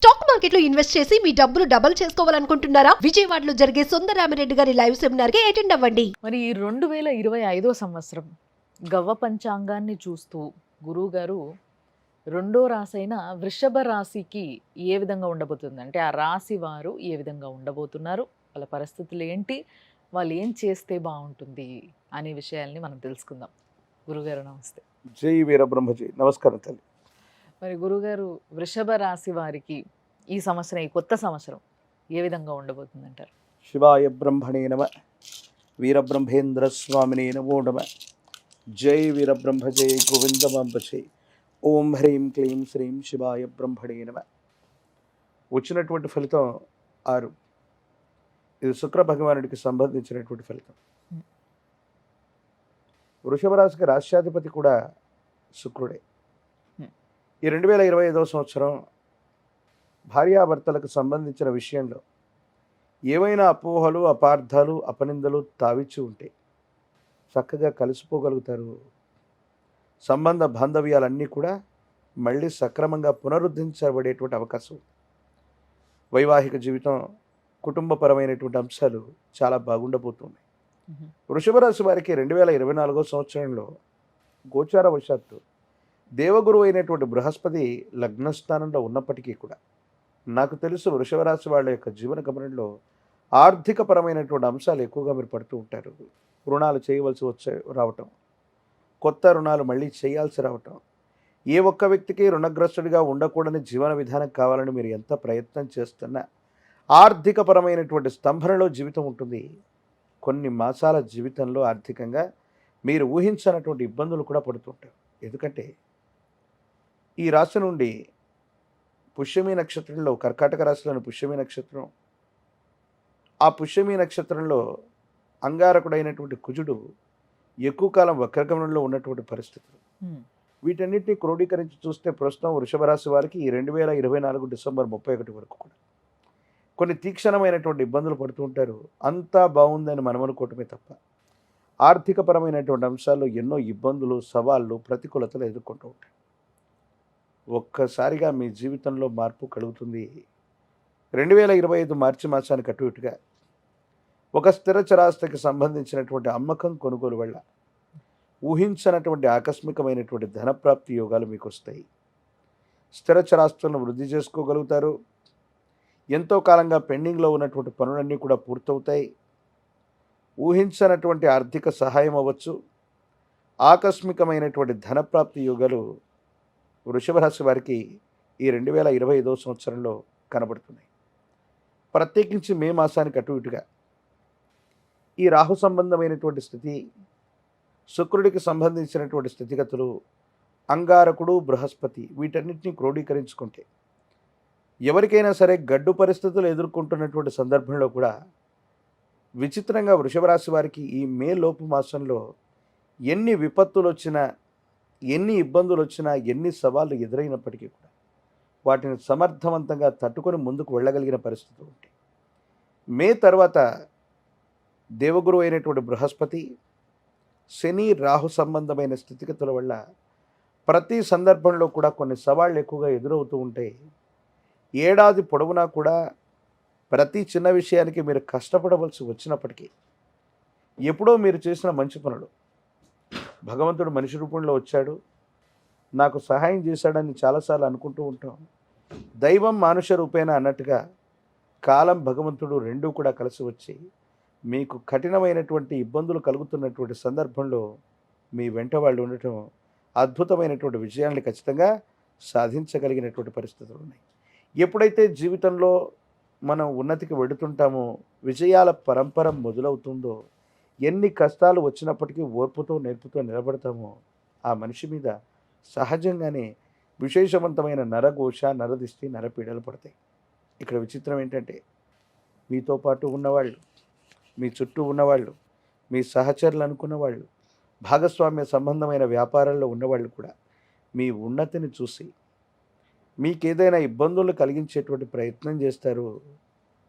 Stock మార్కెట్లో invest చేసి మీ డబ్బులు డబుల్ చేసుకోవాలనుకుంటున్నారా? విజయవాడలో జరిగే సుందరరామిరెడ్డి గారి లైవ్ సెమినార్ కి అటెండ్ అవ్వండి. మరి ఈ 2025 సంవత్సరం గవ్వ పంచాంగాన్ని చూస్తూ గురువు గారు రెండో రాశైన వృషభ రాశికి ఏ విధంగా ఉండబోతుంది, అంటే ఆ రాశి వారు ఏ విధంగా ఉండబోతున్నారు, వాళ్ళ పరిస్థితులు ఏంటి, వాళ్ళు ఏం చేస్తే బాగుంటుంది అనే విషయాల్ని మనం తెలుసుకుందాం. గురుగారు నమస్తే. జై వీరబ్రహ్మజీ. నమస్కారం తల్లి. మరి గురుగారు వృషభ రాశి వారికి ఈ సంవత్సరం, ఈ కొత్త సంవత్సరం ఏ విధంగా ఉండబోతుంది అంటారు? శివాయ బ్రహ్మణే నమ, వీరబ్రహ్మేంద్ర స్వామినే నమో నమ. జై వీరబ్రహ్మ జై గోవిందమాంబజై. ఓం హ్రీం క్లీం శ్రీం శివాయ బ్రహ్మణే నమ. వచ్చినటువంటి ఫలితం 6. ఇది శుక్ర భగవానుడికి సంబంధించినటువంటి ఫలితం. వృషభ రాశికి రాష్ట్రాధిపతి కూడా శుక్రుడే. ఈ 2025 సంవత్సరం భార్యాభర్తలకు సంబంధించిన విషయంలో ఏవైనా అపోహలు, అపార్థాలు, అపనిందలు తావిచ్చి ఉంటే చక్కగా కలిసిపోగలుగుతారు. సంబంధ బాంధవ్యాలన్నీ కూడా మళ్ళీ సక్రమంగా పునరుద్ధరించబడేటువంటి అవకాశం. వైవాహిక జీవితం, కుటుంబపరమైనటువంటి అంశాలు చాలా బాగుండబోతున్నాయి. వృషభ రాశి వారికి 2024 సంవత్సరంలో గోచార వశాత్తు దేవగురు అయినటువంటి బృహస్పతి లగ్నస్థానంలో ఉన్నప్పటికీ కూడా నాకు తెలుసు వృషభ రాశి వాళ్ళ యొక్క జీవన గమనంలో ఆర్థికపరమైనటువంటి అంశాలు ఎక్కువగా మీరు పడుతూ ఉంటారు. రుణాలు చేయవలసి రావటం, కొత్త రుణాలు మళ్ళీ చేయాల్సి రావటం, ఏ ఒక్క వ్యక్తికి రుణగ్రస్తుడిగా ఉండకూడని జీవన విధానం కావాలని మీరు ఎంత ప్రయత్నం చేస్తున్నా ఆర్థికపరమైనటువంటి స్తంభనలో జీవితం ఉంటుంది. కొన్ని మాసాల జీవితంలో ఆర్థికంగా మీరు ఊహించనటువంటి ఇబ్బందులు కూడా పడుతుంటారు. ఎందుకంటే ఈ రాశి నుండి పుష్యమి నక్షత్రంలో, కర్కాటక రాశిలోని పుష్యమి నక్షత్రం, ఆ పుష్యమి నక్షత్రంలో అంగారకుడైనటువంటి కుజుడు ఎక్కువ కాలం వక్రగమనంలో ఉన్నటువంటి పరిస్థితులు. వీటన్నిటిని క్రోడీకరించి చూస్తే ప్రస్తుతం వృషభ రాశి వారికి ఈ 2024 డిసెంబర్ 31 వరకు కూడా కొన్ని తీక్షణమైనటువంటి ఇబ్బందులు పడుతూ ఉంటారు. అంతా బాగుందని మనం అనుకోవటమే తప్ప ఆర్థికపరమైనటువంటి అంశాల్లో ఎన్నో ఇబ్బందులు, సవాళ్ళు, ప్రతికూలతలు ఎదుర్కొంటూ ఉంటారు. ఒక్కసారిగా మీ జీవితంలో మార్పు కలుగుతుంది. 2025 మార్చి మాసానికి అటు ఇటుగా ఒక స్థిర చరాస్తికి సంబంధించినటువంటి అమ్మకం, కొనుగోలు వల్ల ఊహించనటువంటి ఆకస్మికమైనటువంటి ధనప్రాప్తి యోగాలు మీకు వస్తాయి. స్థిర చరాస్తులను వృద్ధి చేసుకోగలుగుతారు. ఎంతో కాలంగా పెండింగ్లో ఉన్నటువంటి పనులన్నీ కూడా పూర్తవుతాయి. ఊహించనటువంటి ఆర్థిక సహాయం అవ్వచ్చు. ఆకస్మికమైనటువంటి ధనప్రాప్తి యోగాలు వృషభ రాశి వారికి ఈ 2025 సంవత్సరంలో కనబడుతున్నాయి. ప్రత్యేకించి మే మాసానికి అటు ఇటుగా ఈ రాహు సంబంధమైనటువంటి స్థితి, శుక్రుడికి సంబంధించినటువంటి స్థితిగతులు, అంగారకుడు, బృహస్పతి, వీటన్నిటిని క్రోడీకరించుకుంటే ఎవరికైనా సరే గడ్డు పరిస్థితులు ఎదుర్కొంటున్నటువంటి సందర్భంలో కూడా విచిత్రంగా వృషభ రాశి వారికి ఈ మే లోపు మాసంలో ఎన్ని విపత్తులు వచ్చినా, ఎన్ని ఇబ్బందులు వచ్చినా, ఎన్ని సవాళ్ళు ఎదురైనప్పటికీ కూడా వాటిని సమర్థవంతంగా తట్టుకొని ముందుకు వెళ్ళగలిగిన పరిస్థితులు ఉంటాయి. మే తర్వాత దేవగురు అయినటువంటి బృహస్పతి, శని, రాహు సంబంధమైన స్థితిగతుల వల్ల ప్రతి సందర్భంలో కూడా కొన్ని సవాళ్ళు ఎక్కువగా ఎదురవుతూ ఉంటాయి. ఏడాది పొడవునా కూడా ప్రతి చిన్న విషయానికి మీరు కష్టపడవలసి వచ్చినప్పటికీ ఎప్పుడో మీరు చేసిన మంచి పనులు భగవంతుడు మనిషి రూపంలో వచ్చాడు, నాకు సహాయం చేశాడని చాలాసార్లు అనుకుంటూ ఉంటాం. దైవం మానుష రూపేణ అన్నట్టుగా కాలం, భగవంతుడు రెండూ కూడా కలిసి వచ్చి మీకు కఠినమైనటువంటి ఇబ్బందులు కలుగుతున్నటువంటి సందర్భంలో మీ వెంట వాళ్ళు ఉండటం, అద్భుతమైనటువంటి విజయాన్ని ఖచ్చితంగా సాధించగలిగినటువంటి పరిస్థితులు ఉన్నాయి. ఎప్పుడైతే జీవితంలో మనం ఉన్నతికి వెడుతుంటామో, విజయాల పరంపర మొదలవుతుందో, ఎన్ని కష్టాలు వచ్చినప్పటికీ ఓర్పుతో, నేర్పుతో నిలబడతామో ఆ మనిషి మీద సహజంగానే విశేషవంతమైన నరఘోష, నరదిష్టి, నరపీడలు పడతాయి. ఇక్కడ విచిత్రం ఏంటంటే మీతో పాటు ఉన్నవాళ్ళు, మీ చుట్టూ ఉన్నవాళ్ళు, మీ సహచరులు అనుకున్న వాళ్ళు, భాగస్వామ్య సంబంధమైన వ్యాపారాల్లో ఉన్నవాళ్ళు కూడా మీ ఉన్నతిని చూసి మీకేదైనా ఇబ్బందులు కలిగించేటువంటి ప్రయత్నం చేస్తారు.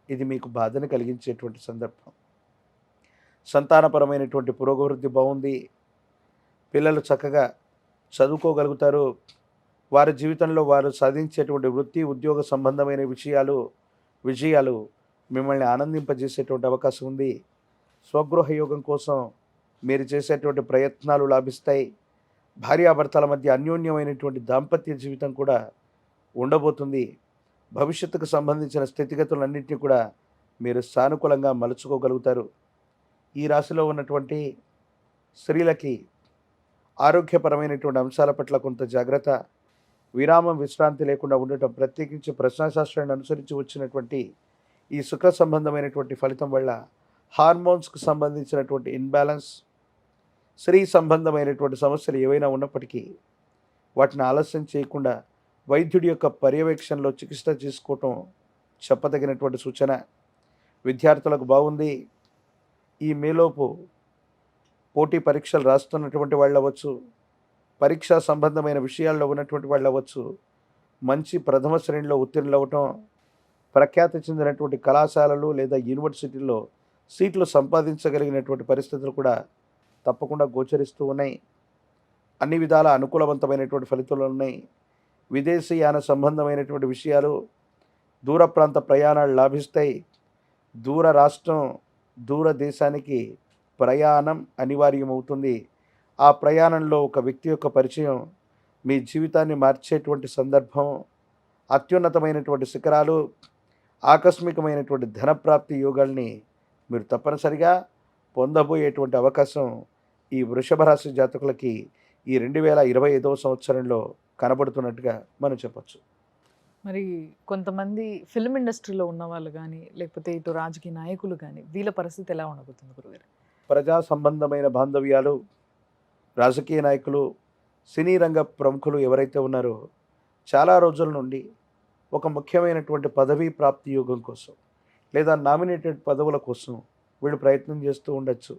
ఇది మీకు బాధను కలిగించేటువంటి సందర్భం. సంతానపరమైనటువంటి పురోగవృద్ధి బాగుంది. పిల్లలు చక్కగా చదువుకోగలుగుతారు. వారి జీవితంలో వారు సాధించేటువంటి వృత్తి ఉద్యోగ సంబంధమైన విజయాలు మిమ్మల్ని ఆనందింపజేసేటువంటి అవకాశం ఉంది. స్వగృహ యోగం కోసం మీరు చేసేటువంటి ప్రయత్నాలు లాభిస్తాయి. భార్యాభర్తల మధ్య అన్యోన్యమైనటువంటి దాంపత్య జీవితం కూడా ఉండబోతుంది. భవిష్యత్తుకు సంబంధించిన స్థితిగతులన్నింటినీ కూడా మీరు సానుకూలంగా మలుచుకోగలుగుతారు. ఈ రాశిలో ఉన్నటువంటి స్త్రీలకి ఆరోగ్యపరమైనటువంటి అంశాల పట్ల కొంత జాగ్రత్త, విరామం విశ్రాంతి లేకుండా ఉండటం, ప్రత్యేకించి ప్రశ్నాశాస్త్రాన్ని అనుసరించి వచ్చినటువంటి ఈ సుఖ సంబంధమైనటువంటి ఫలితం వల్ల హార్మోన్స్కు సంబంధించినటువంటి ఇన్బ్యాలెన్స్, స్త్రీ సంబంధమైనటువంటి సమస్యలు ఏవైనా ఉన్నప్పటికీ వాటిని ఆలస్యం చేయకుండా వైద్యుడి యొక్క పర్యవేక్షణలో చికిత్స చేసుకోవటం చెప్పదగినటువంటి సూచన. విద్యార్థులకు బాగుంది. ఈ మేలోపు పోటీ పరీక్షలు రాస్తున్నటువంటి వాళ్ళు అవ్వచ్చు, పరీక్షా సంబంధమైన విషయాల్లో ఉన్నటువంటి వాళ్ళు అవ్వచ్చు, మంచి ప్రథమ శ్రేణిలో ఉత్తీర్ణులవ్వటం, ప్రఖ్యాతి చెందినటువంటి కళాశాలలు లేదా యూనివర్సిటీల్లో సీట్లు సంపాదించగలిగినటువంటి పరిస్థితులు కూడా తప్పకుండా గోచరిస్తూ ఉన్నాయి. అన్ని విధాల అనుకూలవంతమైనటువంటి ఫలితాలు ఉన్నాయి. విదేశీయాన సంబంధమైనటువంటి విషయాలు, దూర ప్రాంత ప్రయాణాలు లాభిస్తాయి. దూర రాష్ట్రం, దూర దేశానికి ప్రయాణం అనివార్యమవుతుంది. ఆ ప్రయాణంలో ఒక వ్యక్తి యొక్క పరిచయం మీ జీవితాన్ని మార్చేటువంటి సందర్భం, అత్యున్నతమైనటువంటి శిఖరాలు, ఆకస్మికమైనటువంటి ధనప్రాప్తి యోగాల్ని మీరు తప్పనిసరిగా పొందబోయేటువంటి అవకాశం ఈ వృషభ రాశి జాతకులకి ఈ 2025వ సంవత్సరంలో కనబడుతున్నట్టుగా మనం చెప్పచ్చు. మరి కొంతమంది ఫిల్మ్ ఇండస్ట్రీలో ఉన్న వాళ్ళు కానీ, లేకపోతే ఇటు రాజకీయ నాయకులు కానీ, వీళ్ళ పరిస్థితి ఎలా ఉండబోతుంది గురుగారు? ప్రజా సంబంధమైన బాంధవ్యాలు, రాజకీయ నాయకులు, సినీ రంగ ప్రముఖులు ఎవరైతే ఉన్నారో చాలా రోజుల నుండి ఒక ముఖ్యమైనటువంటి పదవీ ప్రాప్తి యోగం కోసం లేదా నామినేటెడ్ పదవుల కోసం వీళ్ళు ప్రయత్నం చేస్తూ ఉండొచ్చు.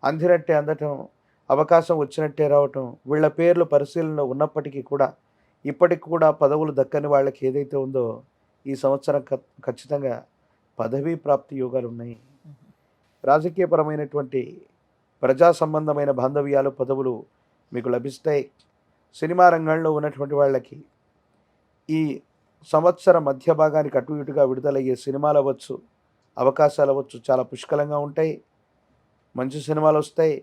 అందినట్టే అందటం, అవకాశం వచ్చినట్టే రావటం, వీళ్ళ పేర్లు పరిశీలనలో ఉన్నప్పటికీ కూడా ఇప్పటికి కూడా పదవులు దక్కని వాళ్ళకి ఏదైతే ఉందో ఈ సంవత్సరం ఖచ్చితంగా పదవీ ప్రాప్తి యోగాలు ఉన్నాయి. రాజకీయపరమైనటువంటి ప్రజా సంబంధమైన బాంధవ్యాలు, పదవులు మీకు లభిస్తాయి. సినిమా రంగంలో ఉన్నటువంటి వాళ్ళకి ఈ సంవత్సరం మధ్య భాగానికి అటు ఇటుగా విడుదలయ్యే సినిమాలు అవ్వచ్చు, అవకాశాలు అవ్వచ్చు, చాలా పుష్కలంగా ఉంటాయి. మంచి సినిమాలు వస్తాయి,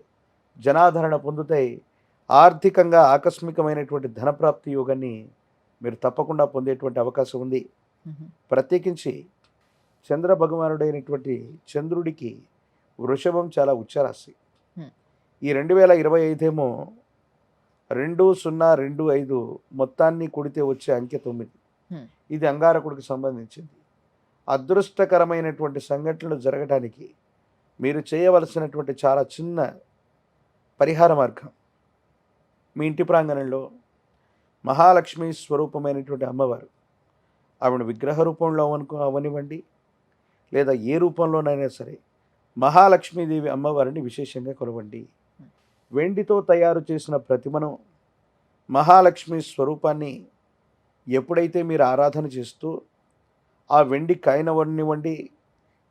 జనాదరణ పొందుతాయి. ఆర్థికంగా ఆకస్మికమైనటువంటి ధనప్రాప్తి యోగాన్ని మీరు తప్పకుండా పొందేటువంటి అవకాశం ఉంది. ప్రత్యేకించి చంద్ర భగవానుడైనటువంటి చంద్రుడికి వృషభం చాలా ఉచ్చరాశి. ఈ 2025 ఏమో 2025 మొత్తాన్ని కూడితే వచ్చే అంకె 9. ఇది అంగారకుడికి సంబంధించింది. అదృష్టకరమైనటువంటి సంఘటనలు జరగడానికి మీరు చేయవలసినటువంటి చాలా చిన్న పరిహార మార్గం, మీ ఇంటి ప్రాంగణంలో మహాలక్ష్మి స్వరూపమైనటువంటి అమ్మవారు, ఆవిడ విగ్రహ రూపంలో అవనివ్వండి లేదా ఏ రూపంలోనైనా సరే మహాలక్ష్మీదేవి అమ్మవారిని విశేషంగా కొలవండి. వెండితో తయారు చేసిన ప్రతిమను, మహాలక్ష్మి స్వరూపాన్ని ఎప్పుడైతే మీరు ఆరాధన చేస్తూ ఆ వెండి కాయనవనివ్వండి,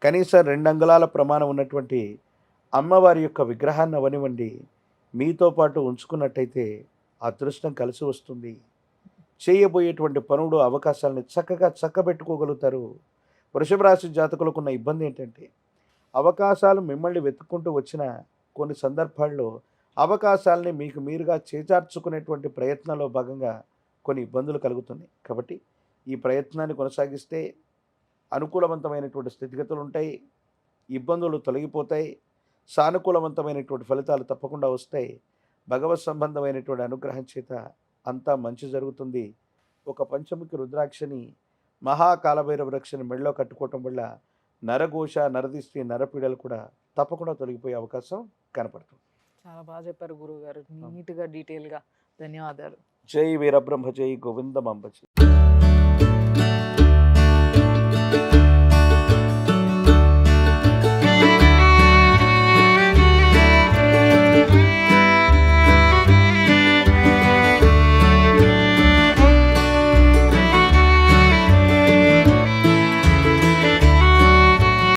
కనీసం 2 అంగుళాల ప్రమాణం ఉన్నటువంటి అమ్మవారి యొక్క విగ్రహాన్ని అవనివ్వండి, మీతో పాటు ఉంచుకున్నట్టయితే అదృష్టం కలిసి వస్తుంది. చేయబోయేటువంటి పనులు, అవకాశాలని చక్కగా చక్కబెట్టుకోగలుగుతారు. వృషభ రాశి జాతకులకు ఉన్న ఇబ్బంది ఏంటంటే అవకాశాలు మిమ్మల్ని వెతుక్కుంటూ వచ్చిన కొన్ని సందర్భాల్లో అవకాశాలని మీకు మీరుగా చేజార్చుకునేటువంటి ప్రయత్నంలో భాగంగా కొన్ని ఇబ్బందులు కలుగుతున్నాయి. కాబట్టి ఈ ప్రయత్నాన్ని కొనసాగిస్తే అనుకూలవంతమైనటువంటి స్థితిగతులు ఉంటాయి, ఇబ్బందులు తొలగిపోతాయి, సానుకూలవంతమైనటువంటి ఫలితాలు తప్పకుండా వస్తాయి. భగవత్ సంబంధమైనటువంటి అనుగ్రహం చేత అంతా మంచి జరుగుతుంది. ఒక పంచముఖి రుద్రాక్షని, మహాకాలభైరవ వృక్షని మెడలో కట్టుకోవటం వల్ల నరఘోష, నరదిష్టి, నరపీడలు కూడా తప్పకుండా తొలగిపోయే అవకాశం కనపడుతుంది. చాలా బాగా చెప్పారు గురువు గారు, నీట్గా డీటెయిల్గా. ధన్యవాదాలు. జై వీరబ్రహ్మ, జై గోవిందమాంబ.